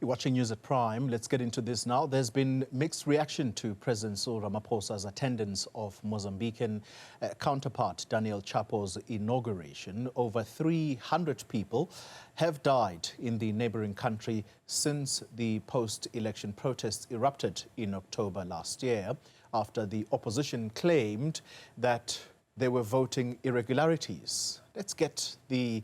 You're watching News at Prime. Let's get into this now. There's been mixed reaction to President Cyril Ramaphosa's attendance of Mozambican counterpart Daniel Chapo's inauguration. Over 300 people have died in the neighboring country since the post-election protests erupted in October last year, after the opposition claimed that they were voting irregularities. Let's get the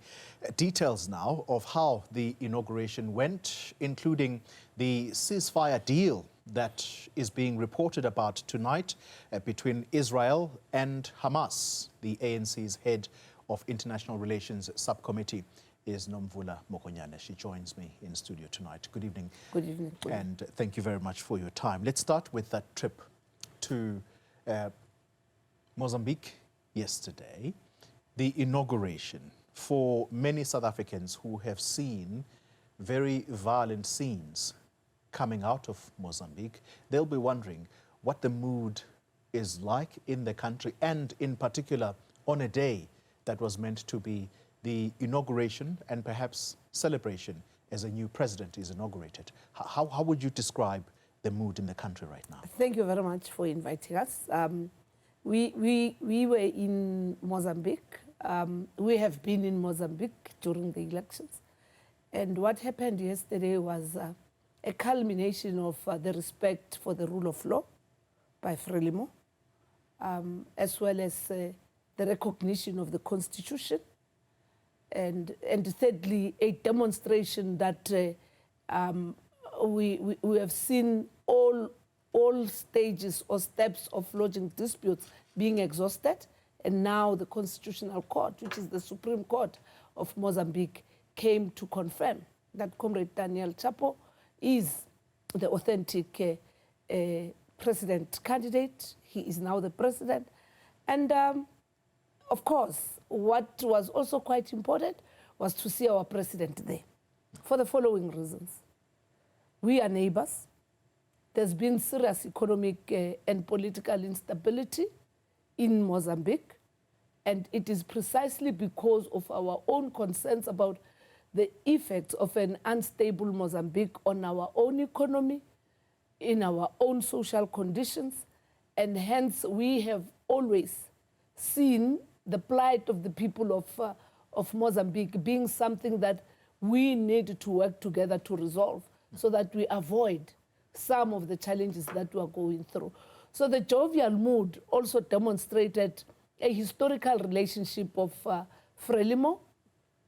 details now of how the inauguration went, including the ceasefire deal that is being reported about tonight between Israel and Hamas. The ANC's head of International Relations Subcommittee is Nomvula Mokonyane. She joins me in studio tonight. Good evening. Good evening. And thank you very much for your time. Let's start with that trip to Mozambique yesterday. The inauguration, for many South Africans who have seen very violent scenes coming out of Mozambique, they'll be wondering what the mood is like in the country, and in particular on a day that was meant to be the inauguration and perhaps celebration as a new president is inaugurated. How would you describe the mood in the country right now? Thank you very much for inviting us. We were in Mozambique. We have been in Mozambique during the elections. And what happened yesterday was a culmination of the respect for the rule of law by Frelimo, as well as the recognition of the Constitution. And thirdly, a demonstration that we have seen all stages or steps of lodging disputes being exhausted, and now the Constitutional Court, which is the Supreme Court of Mozambique, came to confirm that Comrade Daniel Chapo is the authentic president candidate. He is now the president. And of course, what was also quite important was to see our president there for the following reasons. We are neighbors. There's been serious economic and political instability in Mozambique, and it is precisely because of our own concerns about the effects of an unstable Mozambique on our own economy, in our own social conditions, and hence we have always seen the plight of the people of Mozambique being something that we need to work together to resolve so that we avoid some of the challenges that we are going through. So the jovial mood also demonstrated a historical relationship of Frelimo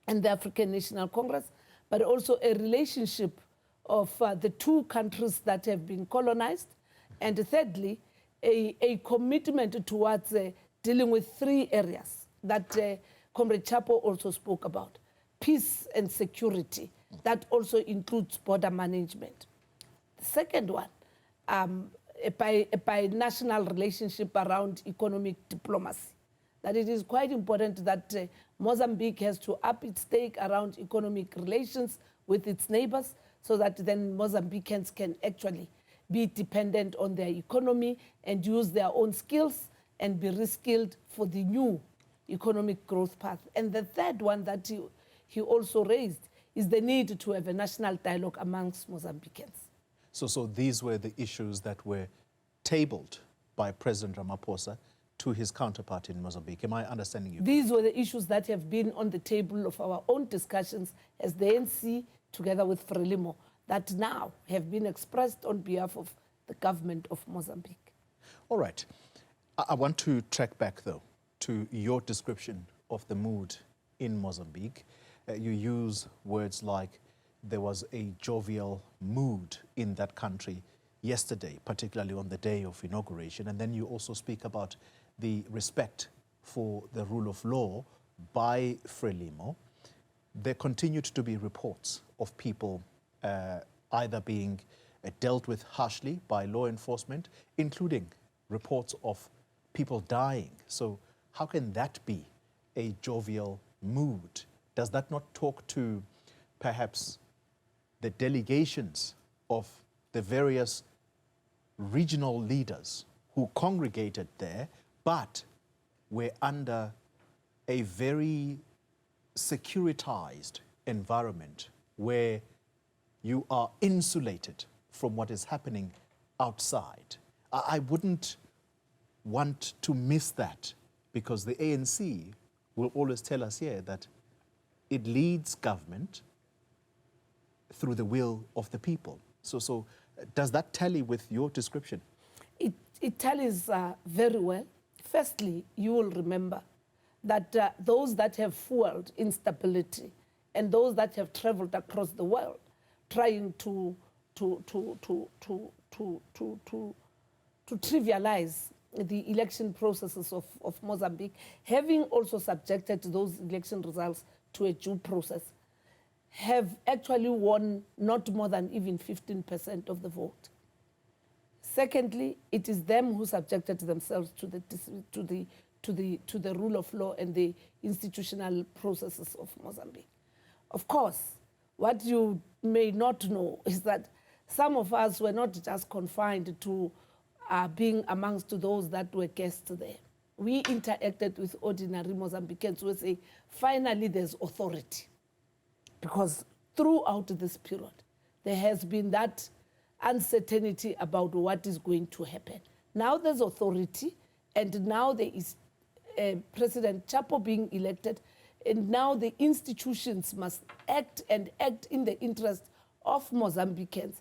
and the African National Congress, but also a relationship of the two countries that have been colonized. And thirdly, a commitment towards dealing with three areas that Comrade Chapo also spoke about: peace and security. That also includes border management. The second one, a binational relationship around economic diplomacy. That it is quite important that Mozambique has to up its stake around economic relations with its neighbors, so that then Mozambicans can actually be dependent on their economy and use their own skills and be reskilled for the new economic growth path. And the third one that he also raised is the need to have a national dialogue amongst Mozambicans. So these were the issues that were tabled by President Ramaphosa to his counterpart in Mozambique. Am I understanding you? These were the issues that have been on the table of our own discussions as the ANC, together with Frelimo, that now have been expressed on behalf of the government of Mozambique. All right. I want to track back, though, to your description of the mood in Mozambique. You use words like there was a jovial mood in that country yesterday, particularly on the day of inauguration. And then you also speak about the respect for the rule of law by Frelimo. There continued to be reports of people either being dealt with harshly by law enforcement, including reports of people dying. So how can that be a jovial mood? Does that not talk to perhaps the delegations of the various regional leaders who congregated there, but were under a very securitized environment where you are insulated from what is happening outside. I wouldn't want to miss that, because the ANC will always tell us here that it leads government through the will of the people. So does that tally with your description? It tallies very well. Firstly, you will remember that those that have fueled instability and those that have traveled across the world trying to trivialize the election processes of Mozambique, having also subjected those election results to a due process, have actually won not more than even 15% of the vote. Secondly, it is them who subjected themselves to the rule of law and the institutional processes of Mozambique. Of course, what you may not know is that some of us were not just confined to being amongst those that were guests there. We interacted with ordinary Mozambicans who say, finally there's authority. Because throughout this period, there has been that uncertainty about what is going to happen. Now there's authority, and now there is President Chapo being elected, and now the institutions must act and act in the interest of Mozambicans.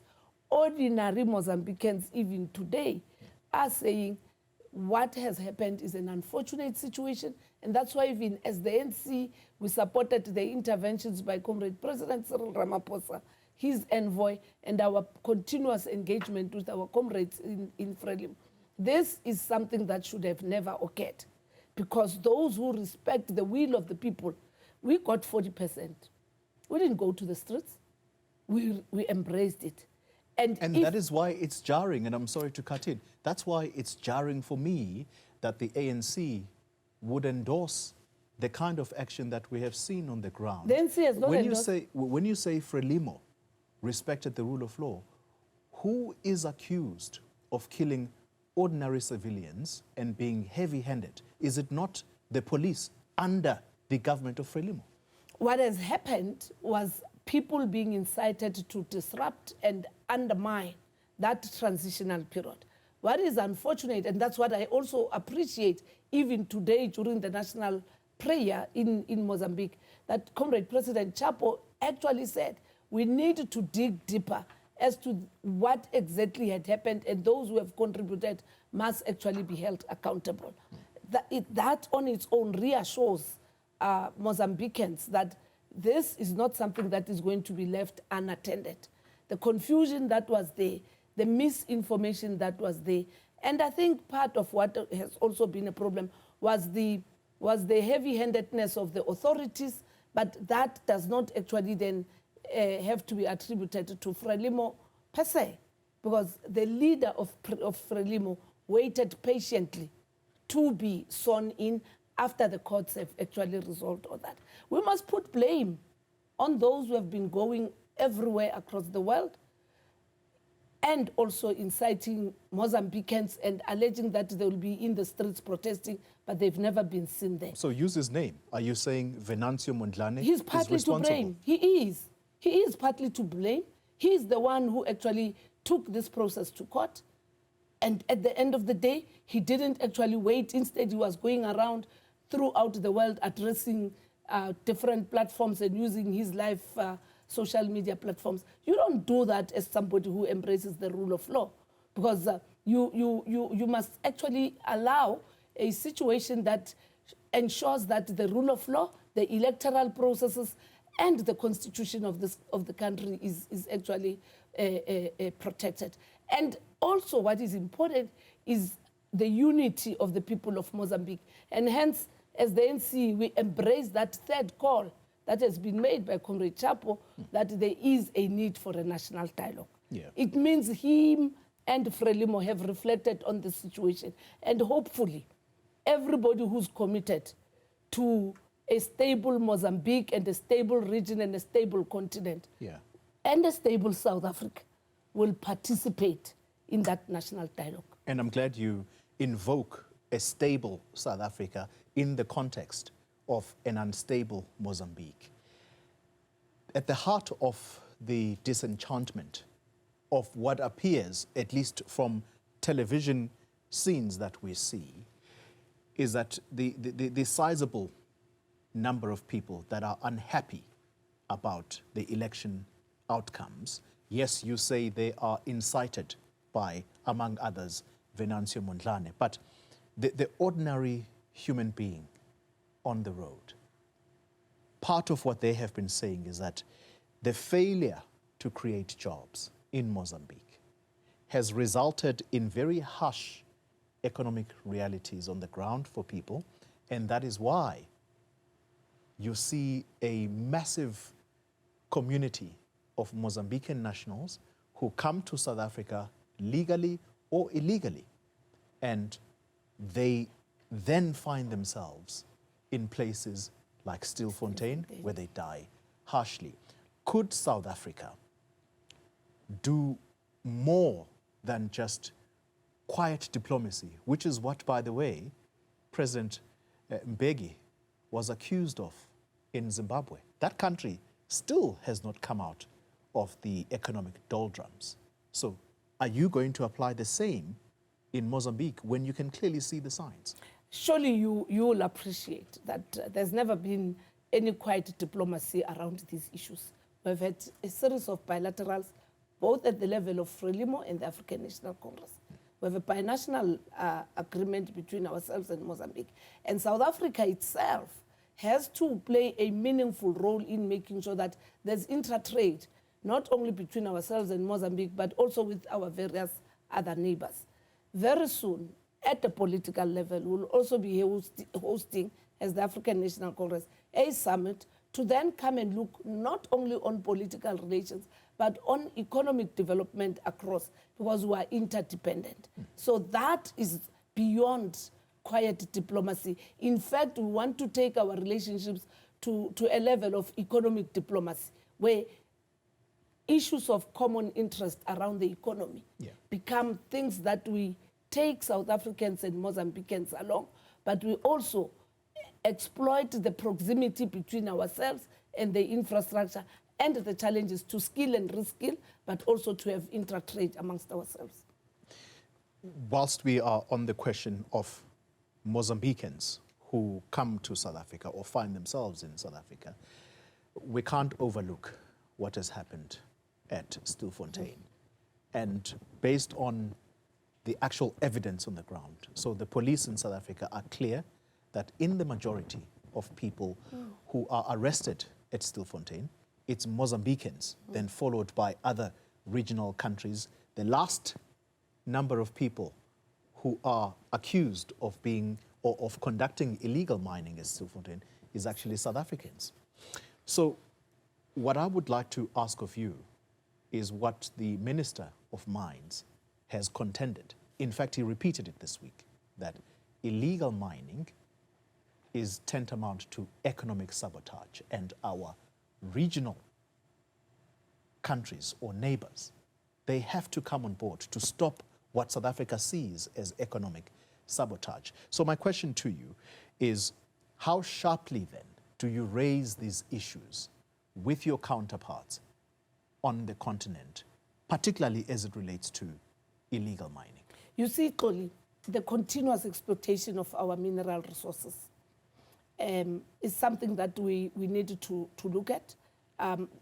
Ordinary Mozambicans, even today, are saying what has happened is an unfortunate situation, and that's why even as the ANC, we supported the interventions by Comrade President Cyril Ramaphosa, his envoy, and our continuous engagement with our comrades in Frelimo. This is something that should have never occurred, because those who respect the will of the people, we got 40%. We didn't go to the streets. We embraced it. And that is why it's jarring, and I'm sorry to cut in. That's why it's jarring for me that the ANC would endorse the kind of action that we have seen on the ground. The ANC has not endorsed. When you say Frelimo respected the rule of law, who is accused of killing ordinary civilians and being heavy-handed? Is it not the police under the government of Frelimo? What has happened was people being incited to disrupt and undermine that transitional period. What is unfortunate, and that's what I also appreciate even today during the national prayer in Mozambique, that Comrade President Chapo actually said, we need to dig deeper as to what exactly had happened, and those who have contributed must actually be held accountable. That on its own reassures Mozambicans that this is not something that is going to be left unattended. The confusion that was there, the misinformation that was there, and I think part of what has also been a problem was the heavy-handedness of the authorities, but that does not actually then have to be attributed to Frelimo per se, because the leader of Frelimo waited patiently to be sworn in after the courts have actually resolved all that. We must put blame on those who have been going everywhere across the world and also inciting Mozambicans and alleging that they will be in the streets protesting, but they've never been seen there. So use his name. Are you saying Venancio Mondlane He's partly is responsible? to blame. He is. He is partly to blame. He is the one who actually took this process to court. And at the end of the day, he didn't actually wait. Instead, he was going around throughout the world addressing different platforms and using his live social media platforms. You don't do that as somebody who embraces the rule of law, because you must actually allow a situation that ensures that the rule of law, the electoral processes, and the constitution of the country is actually protected. And also what is important is the unity of the people of Mozambique. And hence, as the ANC, we embrace that third call that has been made by Comrade Chapo, that there is a need for a national dialogue. Yeah. It means him and Frelimo have reflected on the situation. And hopefully, everybody who's committed to a stable Mozambique and a stable region and a stable continent, and a stable South Africa will participate in that national dialogue. And I'm glad you invoke a stable South Africa in the context of an unstable Mozambique. At the heart of the disenchantment of what appears, at least from television scenes that we see, is that the sizable number of people that are unhappy about the election outcomes, yes, you say they are incited by, among others, Venancio Mondlane, but the ordinary human being on the road, part of what they have been saying is that the failure to create jobs in Mozambique has resulted in very harsh economic realities on the ground for people, and that is why you see a massive community of Mozambican nationals who come to South Africa legally or illegally, and they then find themselves in places like Stilfontein, where they die harshly. Could South Africa do more than just quiet diplomacy, which is what, by the way, President Mbeki was accused of in Zimbabwe? That country still has not come out of the economic doldrums. So are you going to apply the same in Mozambique when you can clearly see the signs? Surely you will appreciate that there's never been any quiet diplomacy around these issues. We've had a series of bilaterals, both at the level of Frelimo and the African National Congress. We have a binational agreement between ourselves and Mozambique. And South Africa itself has to play a meaningful role in making sure that there's intra-trade, not only between ourselves and Mozambique, but also with our various other neighbors. Very soon, at the political level, we'll also be hosting, as the African National Congress, a summit to then come and look not only on political relations, but on economic development across, because we are interdependent. So that is beyond quiet diplomacy. In fact, we want to take our relationships to a level of economic diplomacy, where issues of common interest around the economy become things that we take South Africans and Mozambicans along, but we also exploit the proximity between ourselves and the infrastructure and the challenges to skill and reskill, but also to have intra-trade amongst ourselves. Whilst we are on the question of Mozambicans who come to South Africa or find themselves in South Africa, we can't overlook what has happened at Stilfontein. And based on the actual evidence on the ground, so the police in South Africa are clear that in the majority of people who are arrested at Stilfontein, it's Mozambicans, then followed by other regional countries. The last number of people who are accused of being or of conducting illegal mining at Stilfontein is actually South Africans. So what I would like to ask of you is what the Minister of Mines has contended. In fact, he repeated it this week, that illegal mining is tantamount to economic sabotage, and our regional countries or neighbors, they have to come on board to stop what South Africa sees as economic sabotage. So my question to you is, how sharply then do you raise these issues with your counterparts on the continent, particularly as it relates to illegal mining? You see, Xoli, the continuous exploitation of our mineral resources is something that we need to look at,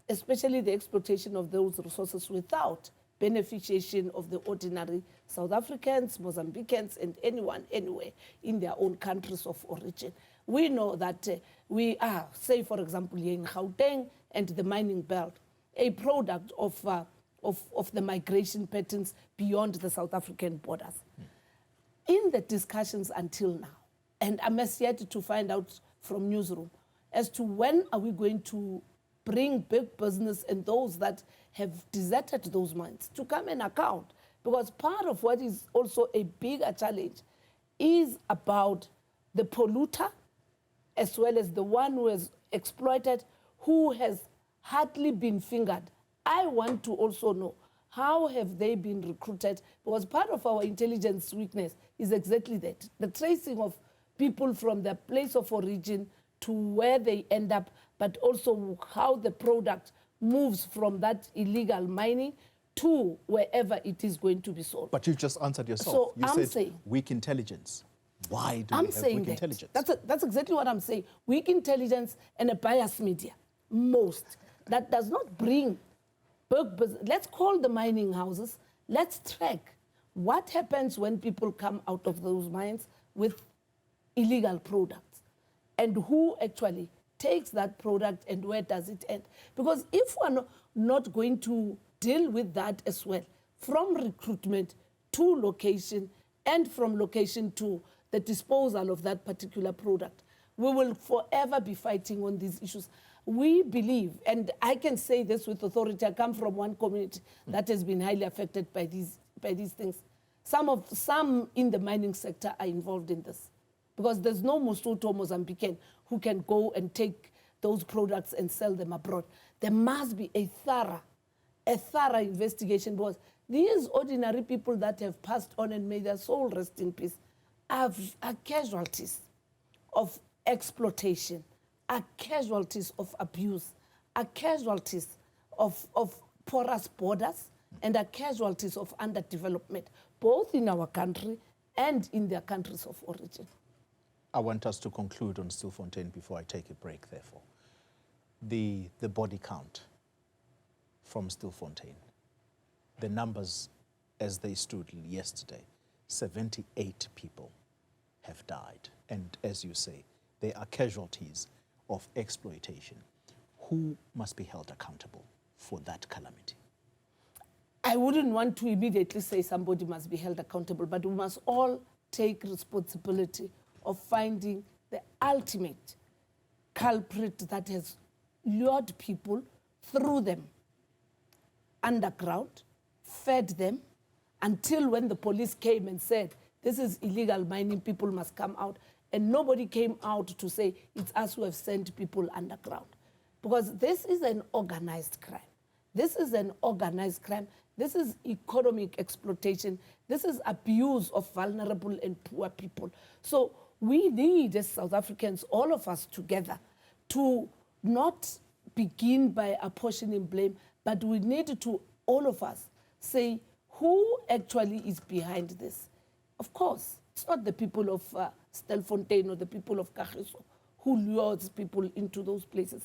especially the exploitation of those resources without beneficiation of the ordinary South Africans, Mozambicans, and anyone, anywhere in their own countries of origin. We know that we are, say, for example, here in Gauteng and the mining belt, a product of the migration patterns beyond the South African borders. In the discussions until now, and I'm yet to find out from Newzroom as to when are we going to bring big business and those that have deserted those mines to come and account. Because part of what is also a bigger challenge is about the polluter as well as the one who has exploited, who has hardly been fingered. I want to also know, how have they been recruited? Because part of our intelligence weakness is exactly that, the tracing of people from their place of origin to where they end up, but also how the product moves from that illegal mining to wherever it is going to be sold. But you just answered yourself. So You I'm said saying, weak intelligence. Why do we I'm have saying weak that. intelligence? That's exactly what I'm saying. Weak intelligence and a biased media, most. That does not bring... Let's call the mining houses. Let's track what happens when people come out of those mines with illegal products and who actually takes that product and where does it end. Because if we're not going to deal with that as well, from recruitment to location and from location to the disposal of that particular product, we will forever be fighting on these issues. We believe, and I can say this with authority, I come from one community that has been highly affected by these things. Some in the mining sector are involved in this because there's no Mosotho Mozambican who can go and take those products and sell them abroad. There must be a thorough investigation because these ordinary people that have passed on and may their soul rest in peace are casualties of exploitation, are casualties of abuse, are casualties of porous borders, and are casualties of underdevelopment, both in our country and in their countries of origin. I want us to conclude on Stilfontein before I take a break, therefore. The body count from Stilfontein, the numbers as they stood yesterday, 78 people have died. And as you say, they are casualties of exploitation. Who must be held accountable for that calamity? I wouldn't want to immediately say somebody must be held accountable, but we must all take responsibility of finding the ultimate culprit that has lured people through them underground, fed them, until when the police came and said, this is illegal mining, people must come out. And nobody came out to say, it's us who have sent people underground. Because this is an organized crime. This is an organized crime. This is economic exploitation. This is abuse of vulnerable and poor people. So we need, as South Africans, all of us together, to not begin by apportioning blame, but we need to, all of us, say who actually is behind this. Of course, it's not the people of Stilfontein or the people of Kagiso who lures people into those places.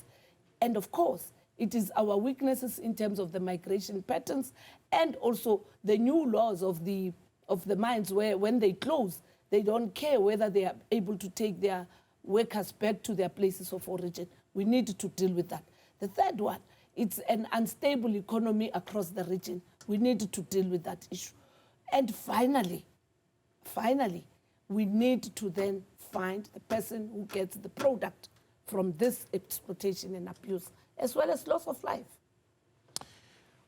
And of course, it is our weaknesses in terms of the migration patterns and also the new laws of the mines where when they close, they don't care whether they are able to take their workers back to their places of origin. We need to deal with that. The third one, it's an unstable economy across the region. We need to deal with that issue. And finally, we need to then find the person who gets the product from this exploitation and abuse, as well as loss of life.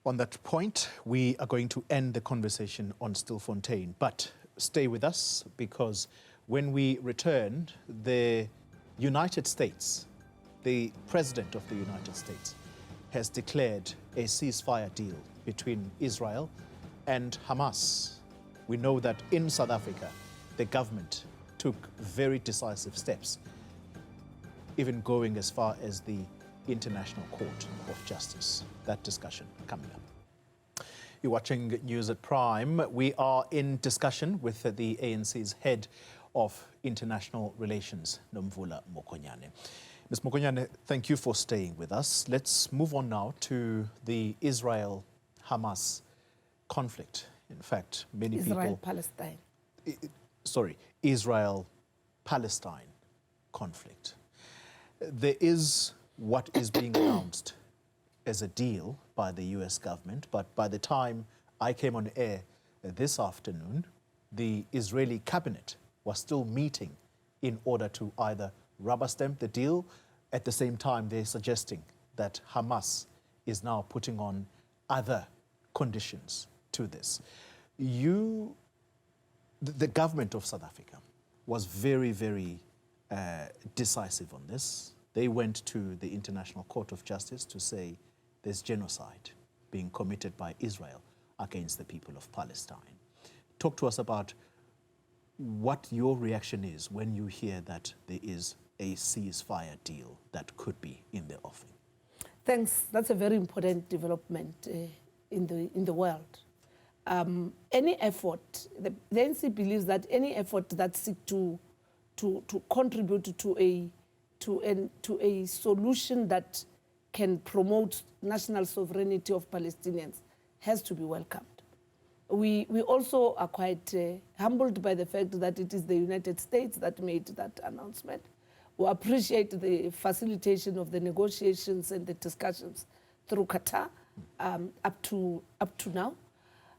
On that point, we are going to end the conversation on Stilfontein, but stay with us because when we return, the United States, the President of the United States, has declared a ceasefire deal between Israel and Hamas. We know that in South Africa, the government took very decisive steps, even going as far as the International Court of Justice. That discussion coming up. You're watching News at Prime. We are in discussion with the ANC's head of international relations, Nomvula Mokonyane. Ms. Mokonyane, thank you for staying with us. Let's move on now to the Israel-Hamas conflict. In fact, many people... Israel-Palestine. Sorry, Israel-Palestine conflict. There is what is being announced as a deal by the US government, but by the time I came on air this afternoon, the Israeli cabinet was still meeting in order to either rubber stamp the deal. At the same time, they're suggesting that Hamas is now putting on other conditions to this. The government of South Africa was very, very decisive on this. They went to the International Court of Justice to say there's genocide being committed by Israel against the people of Palestine. Talk to us about what your reaction is when you hear that there is a ceasefire deal that could be in the offing. Thanks. That's a very important development in the world. Any effort, the ANC believes that any effort that seeks to contribute to a solution that can promote national sovereignty of Palestinians has to be welcomed. We also are quite humbled by the fact that it is the United States that made that announcement. We appreciate the facilitation of the negotiations and the discussions through Qatar up to now.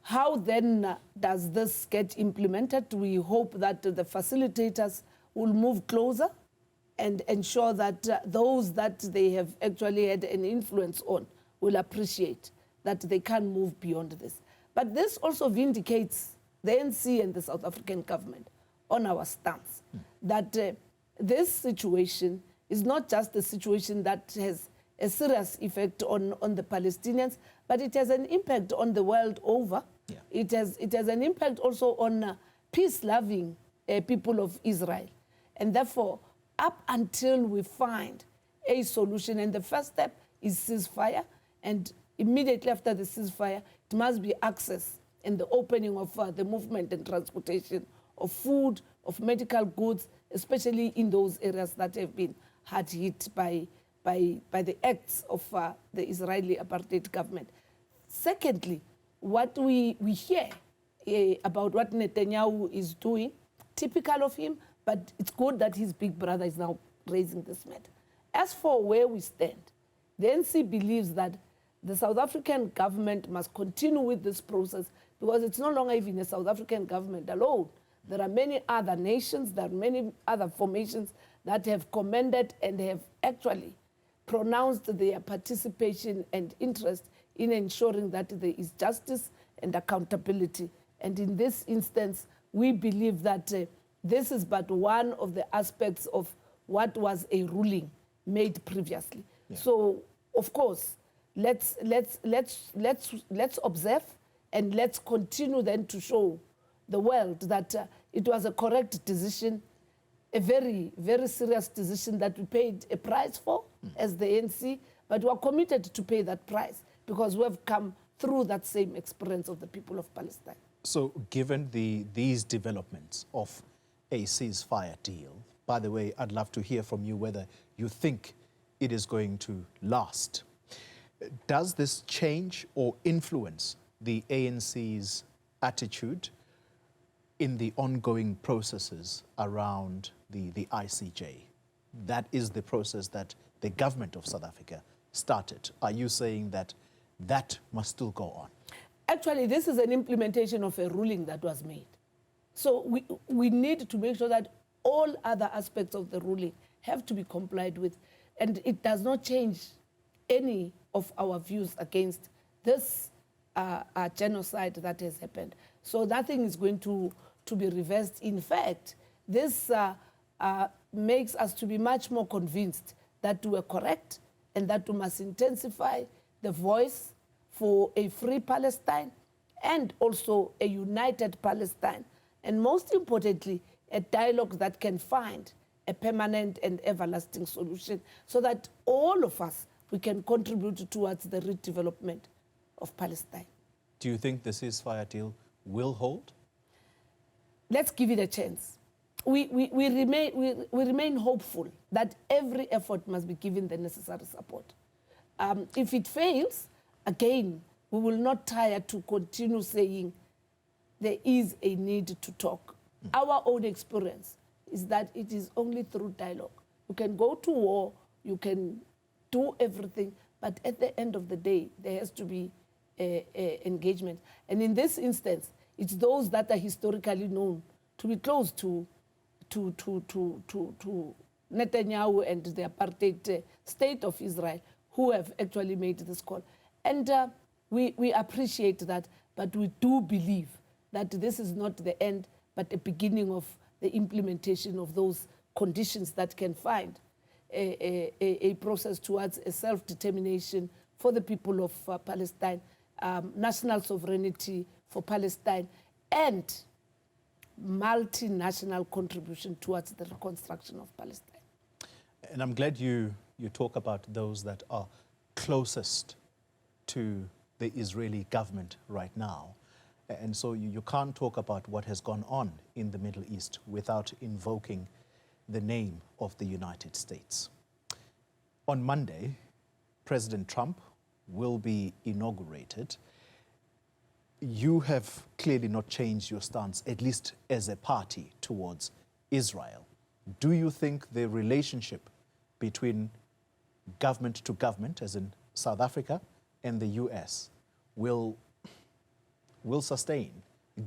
How then does this get implemented? We hope that the facilitators will move closer and ensure that those that they have actually had an influence on will appreciate that they can move beyond this. But this also vindicates the ANC and the South African government on our stance, that this situation is not just a situation that has a serious effect on the Palestinians, but it has an impact on the world over. Yeah. It has an impact also on peace-loving people of Israel. And therefore, up until we find a solution, and the first step is ceasefire, and immediately after the ceasefire, it must be access and the opening of the movement and transportation of food, of medical goods, especially in those areas that have been hard hit by the acts of the Israeli apartheid government. Secondly, what we hear about what Netanyahu is doing, typical of him, but it's good that his big brother is now raising this matter. As for where we stand, the NC believes that the South African government must continue with this process because it's no longer even a South African government alone. There are many other nations, there are many other formations that have commended and have actually pronounced their participation and interest in ensuring that there is justice and accountability. And in this instance, we believe that this is but one of the aspects of what was a ruling made previously. Yeah. So, of course, let's observe and let's continue then to show the world that it was a correct decision, a very, very serious decision that we paid a price for as the ANC, but we are committed to pay that price because we have come through that same experience of the people of Palestine. So given these developments of a ceasefire deal, by the way, I'd love to hear from you whether you think it is going to last. Does this change or influence the ANC's attitude in the ongoing processes around the ICJ? That is the process that the government of South Africa started. Are you saying that that must still go on? Actually, this is an implementation of a ruling that was made. So we need to make sure that all other aspects of the ruling have to be complied with, and it does not change any of our views against this genocide that has happened. So nothing is going to be reversed. In fact, this makes us to be much more convinced that we are correct and that we must intensify the voice for a free Palestine and also a united Palestine. And most importantly, a dialogue that can find a permanent and everlasting solution so that all of us, we can contribute towards the redevelopment of Palestine. Do you think the ceasefire deal will hold? Let's give it a chance. We remain hopeful that every effort must be given the necessary support. If it fails, again, we will not tire to continue saying there is a need to talk. Our own experience is that it is only through dialogue. You can go to war, you can do everything, but at the end of the day, there has to be engagement. And in this instance, it's those that are historically known to be close to Netanyahu and the apartheid state of Israel who have actually made this call. And we appreciate that, but we do believe that this is not the end, but a beginning of the implementation of those conditions that can find a process towards a self-determination for the people of Palestine, national sovereignty for Palestine, and multinational contribution towards the reconstruction of Palestine. And I'm glad you talk about those that are closest to the Israeli government right now. And so you can't talk about what has gone on in the Middle East without invoking the name of the United States. On Monday, President Trump will be inaugurated. You have clearly not changed your stance, at least as a party, towards Israel. Do you think the relationship between government to government, as in South Africa and the US, will sustain,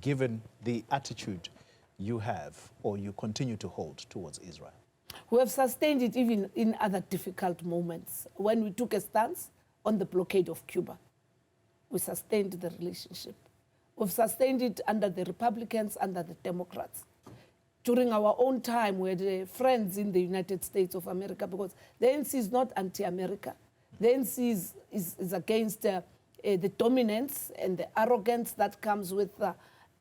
given the attitude you have or you continue to hold towards Israel? We have sustained it even in other difficult moments. When we took a stance on the blockade of Cuba, we sustained the relationship. We've sustained it under the Republicans, under the Democrats. During our own time, we had friends in the United States of America, because the ANC is not anti-America. The ANC is against the dominance and the arrogance that comes with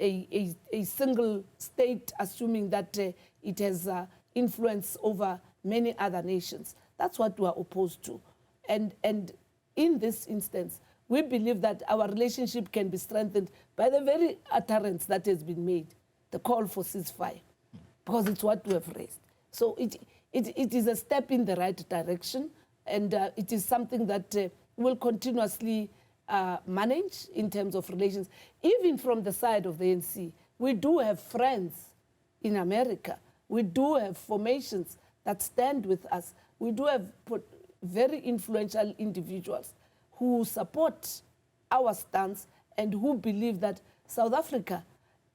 a single state, assuming that it has influence over many other nations. That's what we are opposed to. And in this instance, we believe that our relationship can be strengthened by the very utterance that has been made, the call for ceasefire, because it's what we have raised. So it is a step in the right direction, and it is something that will continuously manage in terms of relations. Even from the side of the ANC, we do have friends in America. We do have formations that stand with us. We do have very influential individuals who support our stance and who believe that South Africa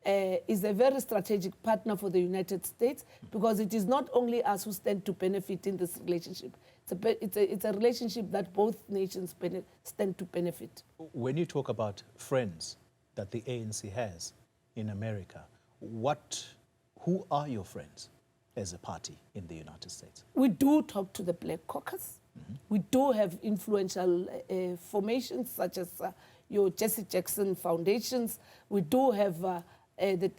is a very strategic partner for the United States, because it is not only us who stand to benefit in this relationship. It's a relationship that both nations stand to benefit. When you talk about friends that the ANC has in America, who are your friends as a party in the United States? We do talk to the Black Caucus. Mm-hmm. We do have influential formations such as your Jesse Jackson foundations. We do have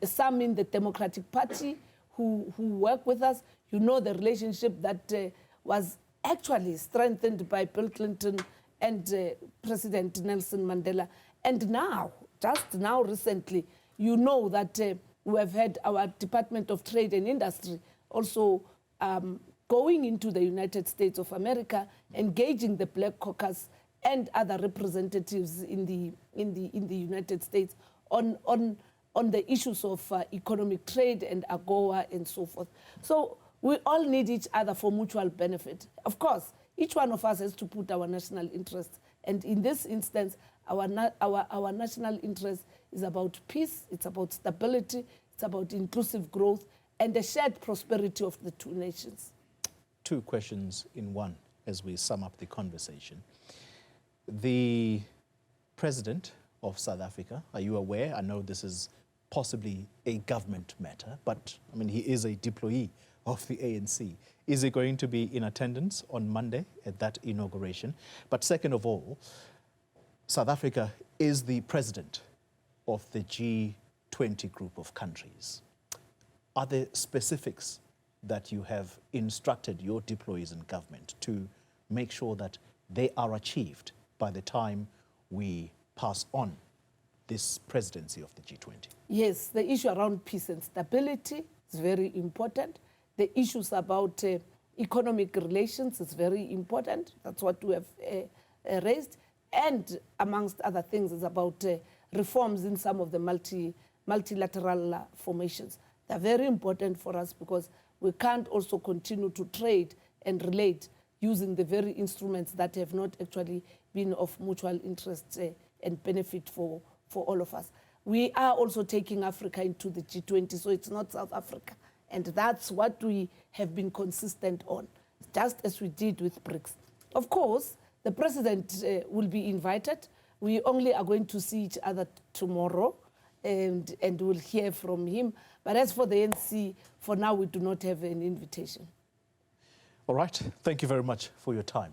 some in the Democratic Party who work with us. You know, the relationship that was actually strengthened by Bill Clinton and President Nelson Mandela. And now, just now recently, you know that we have had our Department of Trade and Industry also going into the United States of America, engaging the Black Caucus and other representatives in the United States on the issues of economic trade and AGOA and so forth. So we all need each other for mutual benefit. Of course, each one of us has to put our national interest. And in this instance, our national interest is about peace, it's about stability, it's about inclusive growth, and the shared prosperity of the two nations. Two questions in one as we sum up the conversation. The President of South Africa, are you aware? I know this is possibly a government matter, but I mean, he is a deployee of the ANC. Is he going to be in attendance on Monday at that inauguration? But second of all, South Africa is the president of the G20 group of countries. Are there specifics that you have instructed your deployees in government to make sure that they are achieved by the time we pass on this presidency of the G20? Yes, the issue around peace and stability is very important. The issues about economic relations is very important. That's what we have raised. And amongst other things, is about reforms in some of the multilateral formations. They're very important for us, because we can't also continue to trade and relate using the very instruments that have not actually been of mutual interest and benefit for all of us. We are also taking Africa into the G20, so it's not South Africa. And that's what we have been consistent on, just as we did with BRICS. Of course, the president will be invited. We only are going to see each other tomorrow, and we'll hear from him. But as for the ANC, for now, we do not have an invitation. All right. Thank you very much for your time.